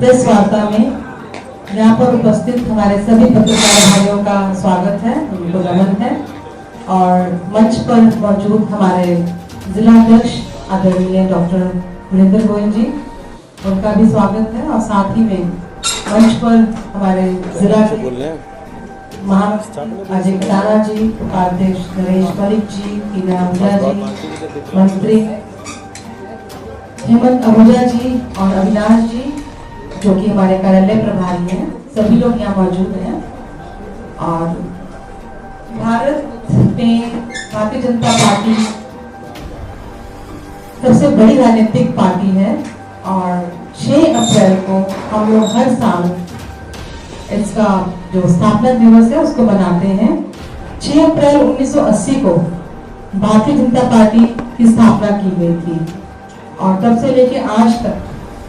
Press वार्ता में यहाँ पर उपस्थित हमारे सभी पत्रकार भाइयों का स्वागत है, उनको नमन है। और मंच पर मौजूद हमारे जिलाध्यक्ष आदरणीय डॉक्टर मनिंदर गोयल जी, उनका भी स्वागत है। और साथ ही में मंच पर हमारे जिला अजय कटारा जी, उपाध्यक्ष नरेश मलिक जी, टीना आहूजा जी, मंत्री हेमंत आहूजा जी और अविनाश जी जो कि हमारे कार्यालय प्रभारी हैं, सभी लोग यहाँ मौजूद हैं। और भारत में भारतीय जनता पार्टी सबसे बड़ी राजनीतिक पार्टी है और 6 अप्रैल को हम लोग हर साल इसका जो स्थापना दिवस है उसको मनाते हैं। 6 अप्रैल 1980 को भारतीय जनता पार्टी की स्थापना की गई थी और तब से लेके आज तक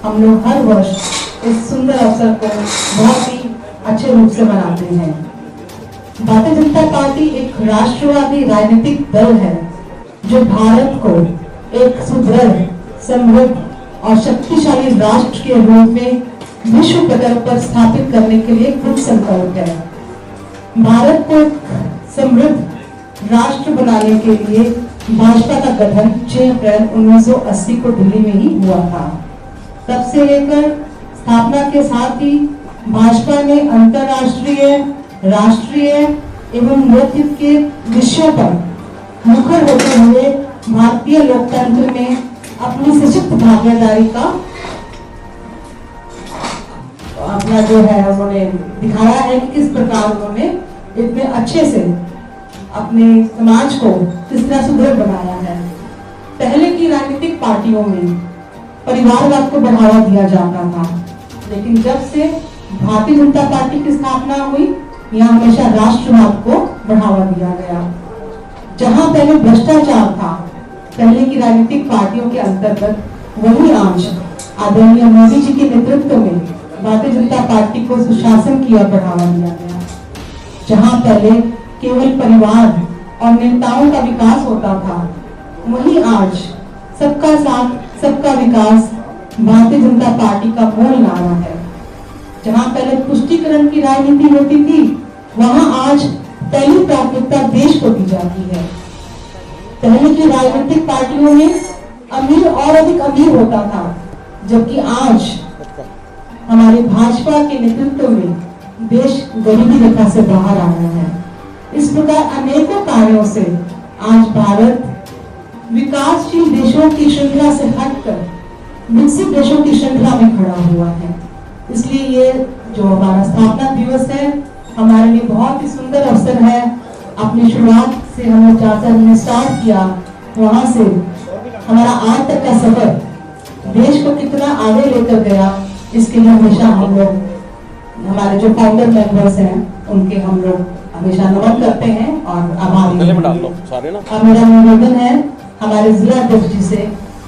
हम लोग हर वर्ष इस सुंदर अवसर को बहुत ही अच्छे रूप से मनाते हैं। भारतीय जनता पार्टी एक राष्ट्रवादी राजनीतिक दल है जो भारत को एक सुदृढ़, समृद्ध और शक्तिशाली राष्ट्र के रूप में विश्व पटल पर स्थापित करने के लिए कृत संकल्प है। भारत को एक समृद्ध राष्ट्र बनाने के लिए भाजपा का गठन 6 अप्रैल 1980 को दिल्ली में ही हुआ था। तब से लेकर स्थापना के साथ ही भाजपा ने अंतर्राष्ट्रीय, राष्ट्रीय एवं नेतृत्व के विषयों पर मुखर होते हुए भारतीय लोकतंत्र में अपनी सशक्त भागीदारी का अपना जो है उन्होंने दिखाया है कि किस प्रकार उन्होंने इतने अच्छे से अपने समाज को किस तरह सुदृढ़ बनाया है। पहले की राजनीतिक पार्टियों में परिवारवाद को बढ़ावा दिया जाता था, लेकिन जब से भारतीय जनता पार्टी की स्थापना हुई, यहाँ हमेशा राष्ट्रवाद को बढ़ावा दिया गया। जहाँ पहले भ्रष्टाचार था पहले की राजनीतिक पार्टियों के अंतर्गत, वही आज आदरणीय मोदी जी के नेतृत्व में भारतीय जनता पार्टी को सुशासन की ओर बढ़ावा दिया गया। जहाँ पहले केवल परिवार और नेताओं का विकास होता था, वही आज सबका साथ सबका विकास भारतीय जनता पार्टी का मूल नारा है। जहाँ पहले पुष्टिकरण की राजनीति होती थी, वहाँ आज पहली प्राथमिकता देश को दी जाती है। पहले की राजनीतिक पार्टियों में अमीर और अधिक अमीर होता था, जबकि आज हमारे भाजपा के नेतृत्व में देश गरीबी रेखा से बाहर आया है। इस प्रकार अनेकों कार्यों से आज भारत विकासशील देशों की श्रृंखला से हटकर विकसित देशों की श्रृंखला में खड़ा हुआ है। इसलिए ये जो हमारा स्थापना दिवस है हमारे लिए बहुत ही सुंदर अवसर है। अपनी शुरुआत से हमने जहाँ से हमने स्टार्ट किया, वहां से हमारा आज तक का सफर देश को कितना आगे लेकर गया, इसके लिए हमेशा हम लोग हमारे जो फाउंडर मेंबर्स हैं उनके हम लोग हमेशा नमन करते हैं और आभारी हैं। और मेरा निवेदन है हमारे जिला अध्यक्ष जी से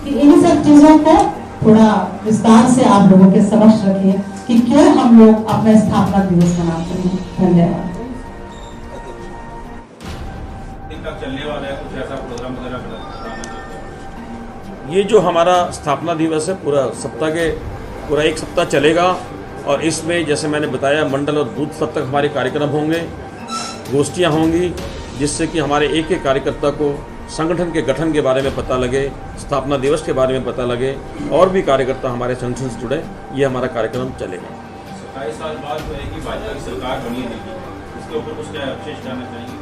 कि इन सब चीजों को थोड़ा विस्तार से आप लोगों के समक्ष रखिए कि क्यों हम लोग अपना स्थापना दिवस मनाते हैं। धन्यवाद। चलने वाला है कुछ ऐसा प्रोग्राम वगैरह? ये जो हमारा स्थापना दिवस है पूरा 1 सप्ताह चलेगा और इसमें जैसे मैंने बताया मंडल और बूथ स्तर तक हमारे कार्यक्रम होंगे, गोष्ठियाँ होंगी, जिससे कि हमारे एक एक कार्यकर्ता को संगठन के गठन के बारे में पता लगे, स्थापना दिवस के बारे में पता लगे और भी कार्यकर्ता हमारे संगठन से जुड़े। ये हमारा कार्यक्रम चलेगा। 27 साल बाद भाजपा की सरकार बनी है, इसके ऊपर कुछ क्या विशेष जानना चाहिए?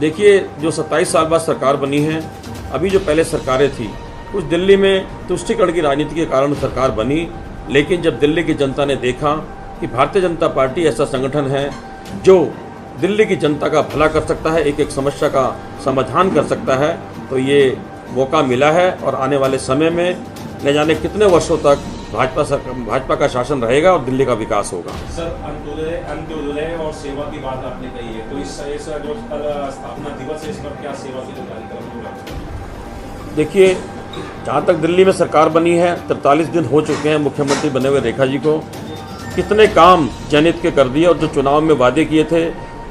देखिए, जो 27 साल बाद सरकार बनी है, अभी जो पहले सरकारें थी कुछ दिल्ली में तुष्टीकरण की राजनीति के कारण सरकार बनी, लेकिन जब दिल्ली की जनता ने देखा कि भारतीय जनता पार्टी ऐसा संगठन है जो दिल्ली की जनता का भला कर सकता है, एक एक समस्या का समाधान कर सकता है, तो ये मौका मिला है। और आने वाले समय में न जाने कितने वर्षों तक भाजपा का शासन रहेगा और दिल्ली का विकास होगा। सर, अंत्योदय और सेवा की बात आपने कही है, तो इस जो स्थापना दिवस है, इस पर क्या सेवा के जो कार्यक्रम होगा? देखिए, जहाँ तक दिल्ली में सरकार बनी है 43 दिन हो चुके हैं मुख्यमंत्री बने हुए रेखा जी को। कितने काम जनहित के कर दिए और जो चुनाव में वादे किए थे,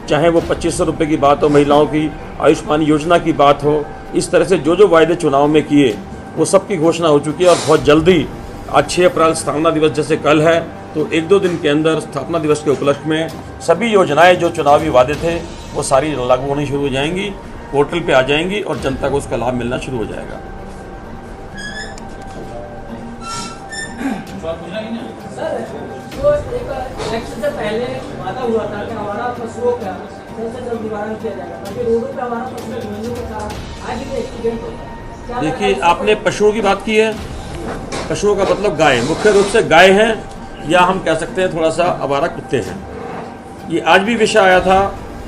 चाहे वो 2500 रुपये की बात हो, महिलाओं की आयुष्मान योजना की बात हो, इस तरह से जो वायदे चुनाव में किए वो सब की घोषणा हो चुकी है। और बहुत जल्दी आज 6 अप्रैल स्थापना दिवस जैसे कल है, तो 1-2 दिन के अंदर स्थापना दिवस के उपलक्ष्य में सभी योजनाएं जो चुनावी वादे थे वो सारी लागू होनी शुरू हो जाएंगी, पोर्टल पे आ जाएंगी और जनता को उसका लाभ मिलना शुरू हो जाएगा। सर, जो एक इलेक्शन से पहले वादा हुआ था कि हमारा पशुओं का जल्द से जल्द निवारण किया जाएगा, ताकि रोडों पे हमारा पशु घूमने के कारण आज भी एक्सीडेंट होता है। देखिए, आपने पशुओं की बात की है। पशुओं का मतलब गाय, मुख्य रूप से गाय हैं या हम कह सकते हैं थोड़ा सा आवारा कुत्ते हैं। ये आज भी विषय आया था,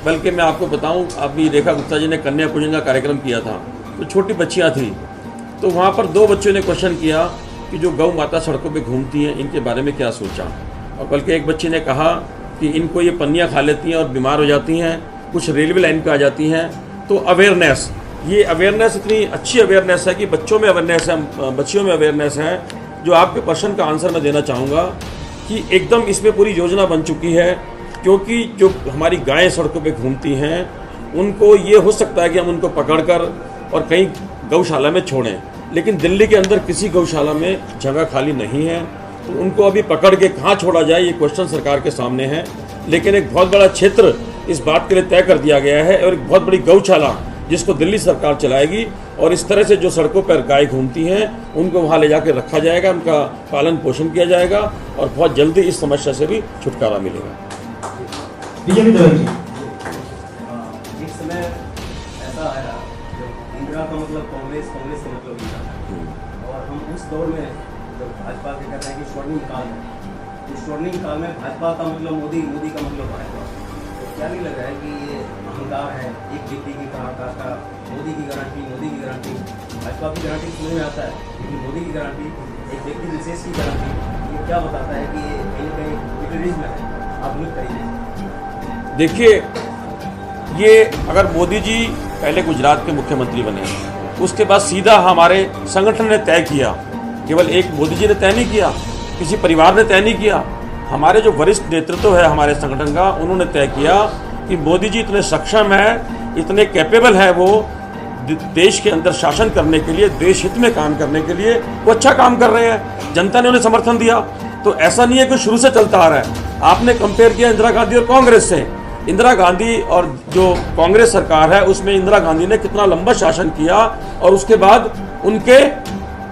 बल्कि मैं आपको बताऊं, अभी रेखा गुप्ता जी ने कन्या पूजन का कार्यक्रम किया था, तो छोटी बच्चियां थी, तो वहाँ पर 2 बच्चों ने क्वेश्चन किया कि जो गौ माता सड़कों पे घूमती हैं इनके बारे में क्या सोचा। और बल्कि एक बच्ची ने कहा कि इनको ये पन्नियाँ खा लेती हैं और बीमार हो जाती हैं, कुछ रेलवे लाइन पे आ जाती हैं। तो अवेयरनेस, ये अवेयरनेस इतनी अच्छी अवेयरनेस है कि बच्चों में अवेयरनेस है, बच्चियों में अवेयरनेस है। जो आपके प्रश्न का आंसर मैं देना चाहूँगा कि एकदम इसमें पूरी योजना बन चुकी है, क्योंकि जो हमारी गायें सड़कों पे घूमती हैं उनको ये हो सकता है कि हम उनको पकड़कर और कहीं गौशाला में छोड़ें, लेकिन दिल्ली के अंदर किसी गौशाला में जगह खाली नहीं है, तो उनको अभी पकड़ के कहाँ छोड़ा जाए ये क्वेश्चन सरकार के सामने है। लेकिन एक बहुत बड़ा क्षेत्र इस बात के लिए तय कर दिया गया है और एक बहुत बड़ी गौशाला जिसको दिल्ली सरकार चलाएगी, और इस तरह से जो सड़कों पर गाय घूमती हैं उनको वहाँ ले जाकर रखा जाएगा, उनका पालन पोषण किया जाएगा और बहुत जल्दी इस समस्या से भी छुटकारा मिलेगा। बीजेपी दल जी एक समय ऐसा आया जब इंदिरा का मतलब कांग्रेस, कांग्रेस का मतलब इंदिरा, और हम उस दौर में जब भाजपा के कहते हैं कि स्वर्णिम काल है, तो स्वर्णिम काल में भाजपा का मतलब मोदी, मोदी का मतलब भाजपा। तो क्या नहीं लग रहा है कि ये अहंकार है, एक व्यक्ति की का मोदी की गारंटी, मोदी की गारंटी, भाजपा की गारंटी सुनने में आता है, लेकिन मोदी की गारंटी, एक व्यक्ति विशेष की गारंटी, ये क्या बताता है कि ये कहीं ना कहीं टेररिज्म है। आप लोग करिए। देखिए, ये अगर मोदी जी पहले गुजरात के मुख्यमंत्री बने, उसके बाद सीधा हमारे संगठन ने तय किया, केवल एक मोदी जी ने तय नहीं किया, किसी परिवार ने तय नहीं किया, हमारे जो वरिष्ठ नेतृत्व है हमारे संगठन का, उन्होंने तय किया कि मोदी जी इतने सक्षम है, इतने कैपेबल है, वो देश के अंदर शासन करने के लिए, देश हित में काम करने के लिए वो अच्छा काम कर रहे हैं। जनता ने उन्हें समर्थन दिया। तो ऐसा नहीं है कि शुरू से चलता आ रहा है। आपने कंपेयर किया इंदिरा गांधी और कांग्रेस से। इंदिरा गांधी और जो कांग्रेस सरकार है उसमें इंदिरा गांधी ने कितना लंबा शासन किया, और उसके बाद उनके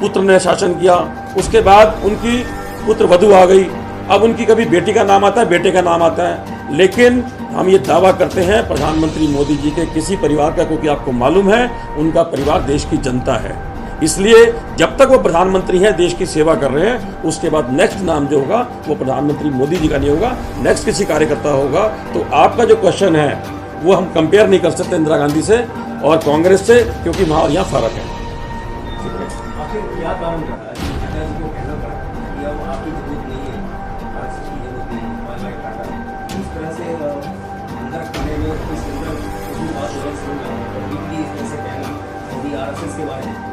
पुत्र ने शासन किया, उसके बाद उनकी पुत्र वधू आ गई, अब उनकी कभी बेटी का नाम आता है, बेटे का नाम आता है। लेकिन हम ये दावा करते हैं प्रधानमंत्री मोदी जी के किसी परिवार का, क्योंकि आपको मालूम है उनका परिवार देश की जनता है, इसलिए जब तक वो प्रधानमंत्री हैं, देश की सेवा कर रहे हैं, उसके बाद नेक्स्ट नाम जो होगा वो प्रधानमंत्री मोदी जी का नहीं होगा, नेक्स्ट किसी कार्यकर्ता होगा। तो आपका जो क्वेश्चन है वो हम कंपेयर नहीं कर सकते इंदिरा गांधी से और कांग्रेस से, क्योंकि वहाँ यहाँ फर्क है। आखिर क्या कारण रहा है कि नेताजी को कहना पड़ा कि अब आपकी जरूरत नहीं है, आरएसएस की जरूरत नहीं है, हमारा लाइट काटा है। इस तरह से अंदर खाने में इस अंदर कुछ बात अलग सुन रहा है, और बिल्कुल इस तरह से कहना मोदी आरएसएस के बारे में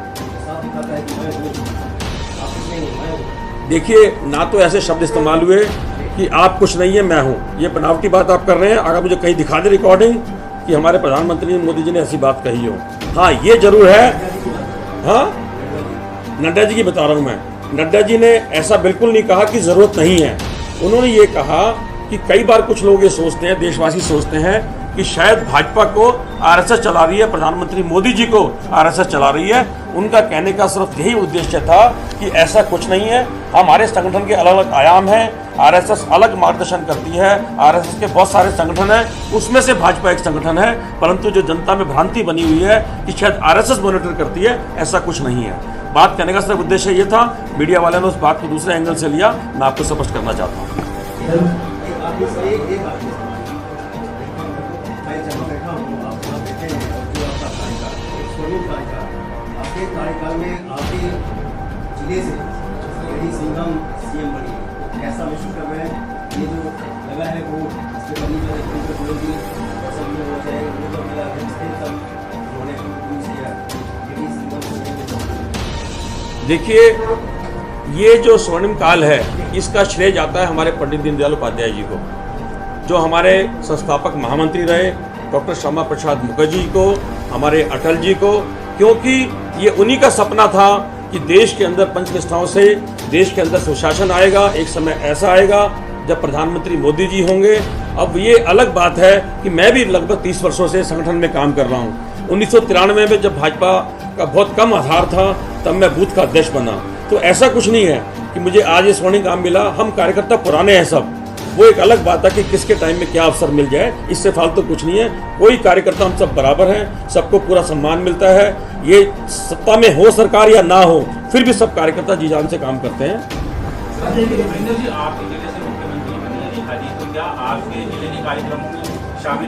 साफ दिखाता है कि मैं हूँ, आप कुछ नहीं, मैं हूँ। देखिए, ना तो ऐसे शब्द इस्तेमाल हुए कि आप कुछ नहीं है मैं हूँ, ये बनावटी बात आप कर रहे हैं। अगर मुझे कहीं दिखा दे रिकॉर्डिंग कि हमारे प्रधानमंत्री मोदी जी ने ऐसी बात कही हो, हाँ ये जरूर है। हाँ, नड्डा जी की बता रहा हूँ मैं, नड्डा जी ने ऐसा बिल्कुल नहीं कहा कि ज़रूरत नहीं है। उन्होंने ये कहा कि कई बार कुछ लोग ये सोचते हैं, देशवासी सोचते हैं कि शायद भाजपा को आरएसएस चला रही है, प्रधानमंत्री मोदी जी को आरएसएस चला रही है। उनका कहने का सिर्फ यही उद्देश्य था कि ऐसा कुछ नहीं है, हमारे संगठन के अलग अलग आयाम हैं, आरएसएस अलग मार्गदर्शन करती है, आरएसएस के बहुत सारे संगठन हैं, उसमें से भाजपा एक संगठन है। परंतु जो जनता में भ्रांति बनी हुई है कि शायद आरएसएस मॉनिटर करती है, ऐसा कुछ नहीं है। बात कहने का सिर्फ उद्देश्य ये था, मीडिया वाले ने उस बात को दूसरे एंगल से लिया, मैं आपको स्पष्ट करना चाहता हूँ। मैं जहाँ बैठा हूँ, आप जहाँ बैठे हैं, और जो आपका कार्यकाल, स्वर्णिम कार्यकाल, आपके कार्यकाल में आपके जिले से यही सिंघम सीएम बनी, कैसा महसूस कर रहे हैं? ये जो लगा है वो इसके बनी जो बोलेगी और सब लोग हो जाए, वो तो मेरा सब उन्होंने यूज किया, यही सिंघम से। देखिए, ये जो स्वर्णिम काल है इसका श्रेय जाता है हमारे पंडित दीनदयाल उपाध्याय जी को, जो हमारे संस्थापक महामंत्री रहे, डॉक्टर श्यामा प्रसाद मुखर्जी को, हमारे अटल जी को, क्योंकि ये उन्हीं का सपना था कि देश के अंदर पंच निष्ठाओं से देश के अंदर सुशासन आएगा। एक समय ऐसा आएगा जब प्रधानमंत्री मोदी जी होंगे। अब ये अलग बात है कि मैं भी लगभग 30 वर्षों से संगठन में काम कर रहा हूँ। 1993 में जब भाजपा का बहुत कम आधार था तब मैं बूथ का अध्यक्ष बना। तो ऐसा कुछ नहीं है कि मुझे आज ये स्वर्णिम काम मिला। हम कार्यकर्ता पुराने हैं सब, वो एक अलग बात है कि किसके टाइम में क्या अवसर मिल जाए, इससे फालतू कुछ नहीं है। कोई कार्यकर्ता हम सब बराबर हैं, सबको पूरा सम्मान मिलता है। ये सत्ता में हो सरकार या ना हो, फिर भी सब कार्यकर्ता जी जान से काम करते हैं। जी, आपके जिले से मुख्यमंत्री बनी है रेखा जी, तो क्या आपके जिले के कार्यक्रमों में